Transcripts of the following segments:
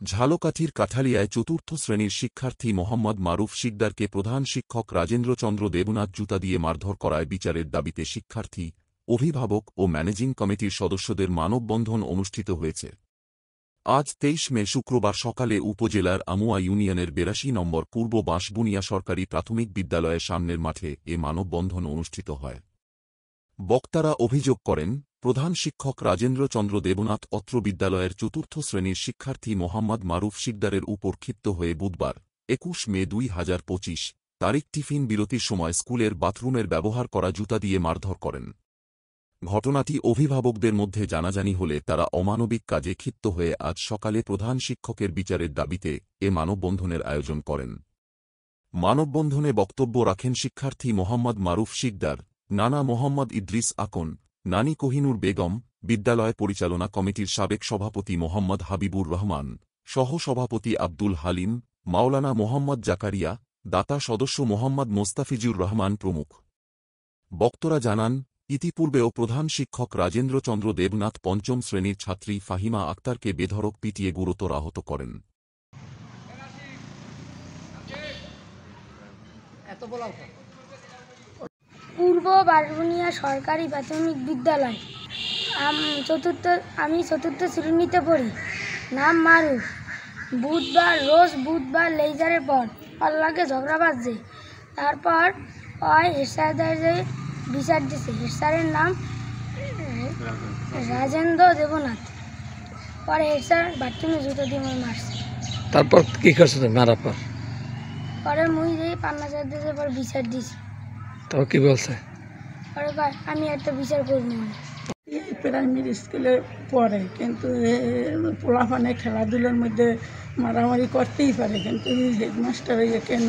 ঝালকাঠির কাঠালিয়ায় চতুর্থ শ্রেণীর শিক্ষার্থী মোহাম্মদ মারুফ শিকদারকে প্রধান শিক্ষক রাজেন্দ্রচন্দ্র দেবনাথ জুতা দিয়ে মারধর করায় বিচারের দাবিতে শিক্ষার্থী, অভিভাবক ও ম্যানেজিং কমিটির সদস্যদের মানববন্ধন অনুষ্ঠিত হয়েছে। আজ ২৩ মে শুক্রবার সকালে উপজেলার আমুয়া ইউনিয়নের ৮২ নম্বর পূর্ব বাঁশবুনিয়া সরকারি প্রাথমিক বিদ্যালয়ের সামনের মাঠে এ মানববন্ধন অনুষ্ঠিত হয়। বক্তারা অভিযোগ করেন, প্রধান শিক্ষক রাজেন্দ্রচন্দ্র দেবনাথ অত্র বিদ্যালয়ের চতুর্থ শ্রেণীর শিক্ষার্থী মোহাম্মদ মারুফ শিকদারের উপর ক্ষিপ্ত হয়ে বুধবার ২১ মে ২০২৫ তারিখ টিফিন বিরতির সময় স্কুলের বাথরুমের ব্যবহার করা জুতা দিয়ে মারধর করেন। ঘটনাটি অভিভাবকদের মধ্যে জানাজানি হলে তারা অমানবিক কাজে ক্ষিপ্ত হয়ে আজ সকালে প্রধান শিক্ষকের বিচারের দাবিতে এ মানববন্ধনের আয়োজন করেন। মানববন্ধনে বক্তব্য রাখেন শিক্ষার্থী মোহাম্মদ মারুফ শিকদার, নানা মোহাম্মদ ইদ্রিস আকন, নানি কোহিনুর বেগম, বিদ্যালয় পরিচালনা কমিটির সাবেক সভাপতি মোহাম্মদ হাবিবুর রহমান, সহ-সভাপতি আব্দুল হালিম, মাওলানা মোহাম্মদ জাকারিয়া, দাতা সদস্য মোহাম্মদ মোস্তাফিজুর রহমান প্রমুখ। বক্তারা জানান, ইতিপূর্বেও প্রধান শিক্ষক রাজেন্দ্রচন্দ্র দেবনাথ পঞ্চম শ্রেণীর ছাত্রী ফাহিমা আক্তারকে বেধড়ক পিটিয়ে গুরুতর আহত করেন। পূর্ব বাঁশবুনিয়া সরকারি প্রাথমিক বিদ্যালয়, আমি চতুর্থ শ্রেণীতে পড়ি। নাম মারুফ। রোজ বুধবার লেজারের পর আল্লাহকে ঝগড়া বাজছে। তারপর ওই হেডস্যারের বিচার দিছে। হেডস্যারের নাম রাজেন্দ্র দেবনাথ। পরে হেডস্যার বাথরুমে জুতো দিয়ে মারছে। তারপর কি করছে মারার পর? পরে মুই যে পান্না চার দিয়েছে, পরে বিচার দিছি। তো কি বলছে? পরে আমি একটা বিচার করবো। প্রাইমারি স্কুলে পড়ে, কিন্তু পোলাপানে খেলাধুলার মধ্যে মারামারি করতেই পারে, কিন্তু হেডমাস্টার কেন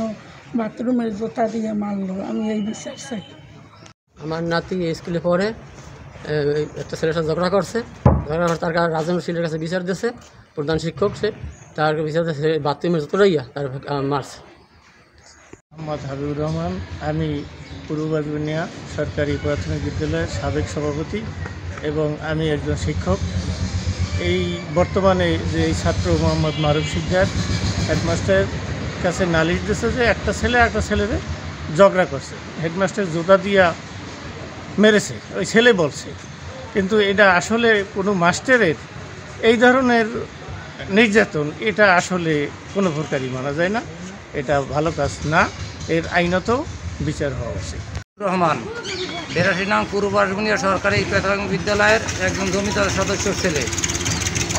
বাথরুমের জুতা দিয়ে মারলো, আমি এই বিচার চাই। আমার নাতি স্কুলে পড়ে, একটা ছেলের সাথে ঝগড়া করছে। তার কাছে রাজেন্দ্র শিলের কাছে বিচার দিয়েছে প্রধান শিক্ষক, সে তার বিচার দিয়েছে বাথরুমের জুতো লইয়া তার মারছে। মোহাম্মদ হাবিবুর রহমান, আমি পূর্ব বাঁশবুনিয়া সরকারি প্রাথমিক বিদ্যালয়ের সাবেক সভাপতি এবং আমি একজন শিক্ষক। এই বর্তমানে যে এই ছাত্র মোহাম্মদ মারুফ শিকদার হেডমাস্টারের কাছে নালিশ দিয়েছে যে একটা ছেলেরে ঝগড়া করছে, হেডমাস্টার জুতা দিয়া মেরেছে, ওই ছেলে বলছে। কিন্তু এটা আসলে কোনো মাস্টারের এই ধরনের নির্যাতন, এটা আসলে কোনো প্রকারই মানা যায় না, এটা ভালো কাজ না, এর আইনত বিচার হওয়া উচিত। রহমান, ৮২ নং পূর্ব বাঁশবুনিয়া সরকারি প্রাথমিক বিদ্যালয়ের একজন জমিদার সদস্য ছেলে।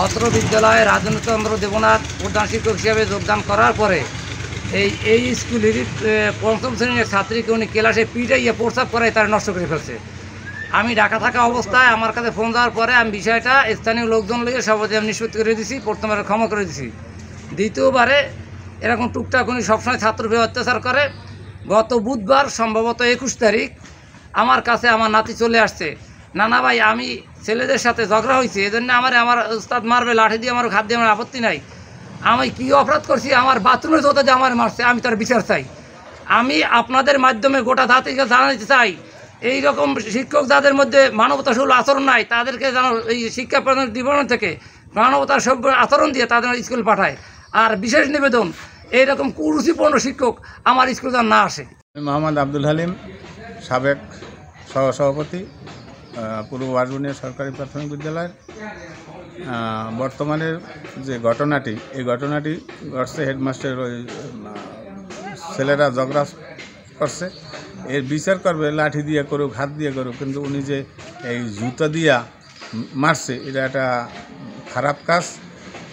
অত্র বিদ্যালয়ে রাজেন্দ্রচন্দ্র দেবনাথ প্রধান শিক্ষক হিসেবে যোগদান করার পরে এই স্কুলের পঞ্চম শ্রেণীর ছাত্রীকে উনি ক্লাসে পিটাইয়ে প্রস্রাব করায় তারা নষ্ট করে ফেলছে। আমি ঢাকা থাকা অবস্থায় আমার কাছে ফোন দেওয়ার পরে আমি বিষয়টা স্থানীয় লোকজন লিয়ে সবাই আমি নিষ্পত্তি করে দিয়েছি। প্রথমবার ক্ষমা করে দিয়েছি। দ্বিতীয়বারে এরকম টুকটাক উনি সবসময় ছাত্রকে অত্যাচার করে। গত বুধবার সম্ভবত ২১ তারিখ আমার কাছে আমার নাতি চলে আসছে, নানা ভাই আমি ছেলেদের সাথে ঝগড়া হয়েছে, এজন্য আমার উস্তাদ মারবে, লাঠি দিয়ে আমার হাত দিয়ে আমার আপত্তি নাই, আমি কী অপরাধ করছি, আমার বাথরুমের জুতো দিয়ে আমার মারছে, আমি তার বিচার চাই। আমি আপনাদের মাধ্যমে গোটা জাতিকে জানাতে চাই, এই রকম শিক্ষক যাদের মধ্যে মানবতাসুলভ আচরণ নাই তাদেরকে যেন এই শিক্ষা জীবন থেকে মানবতার সভ্য আচরণ দিয়ে তাদের স্কুল পাঠায়। আর বিশেষ নিবেদন, এইরকম কুরুচিপূর্ণ শিক্ষক আমার স্কুলে যেন না আসে। মোহাম্মদ আব্দুল হালিম, সাবেক সহসভাপতি পূর্ব বাঁশবুনিয়া সরকারি প্রাথমিক বিদ্যালয়ের। বর্তমানের যে ঘটনাটি, এই ঘটনাটি ঘটছে হেডমাস্টার ওই ছেলেরা ঝগড়া করছে, এর বিচার করবে, লাঠি দিয়ে করুক, হাত দিয়ে করুক, কিন্তু উনি যে এই জুতা দিয়া মারছে, এটা একটা খারাপ কাজ,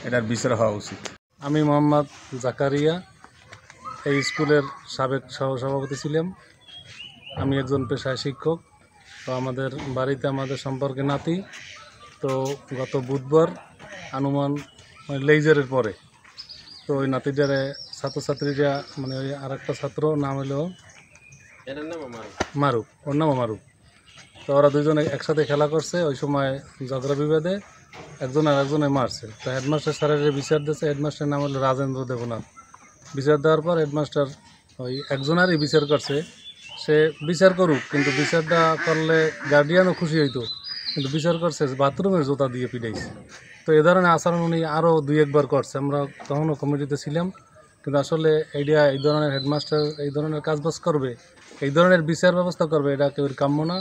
এটার বিচার হওয়া উচিত। আমি মোহাম্মদ জাকারিয়া, এই স্কুলের সাবেক সহসভাপতি ছিলাম। আমি একজন পেশায় শিক্ষক। তো আমাদের বাড়িতে আমাদের সম্পর্কে নাতি। তো গত বুধবার আনুমান লেজারের পরে তো ওই নাতিটারে ছাত্রছাত্রীরা মানে ওই আর একটা ছাত্র নাম হলো মারুফ, ওর নামও মারুফ। তো ওরা দুজনে একসাথে খেলা করছে, ওই সময় ঝগড়া বিবাদে একজন আর একজনে মারছে। তো হেডমাস্টার স্যারের বিচার দিয়েছে, হেডমাস্টারের নাম হলো রাজেন্দ্র দেবনাথ। বিচার দেওয়ার পর হেডমাস্টার ওই একজনারই বিচার করছে, সে বিচার করুক, কিন্তু বিচারটা করলে গার্ডিয়ানও খুশি হইতো, কিন্তু বিচার করছে বাথরুমের জুতা দিয়ে পিটাইছে। তো এ ধরনের আচরণ উনি আরও 2-1 বার করছে। আমরা তখনও কমিটিতে ছিলাম, কিন্তু আসলে এই ধরনের হেডমাস্টার এই ধরনের কাজবাজ করবে, এই ধরনের বিচার ব্যবস্থা করবে, এটা কেউ কাম্য না।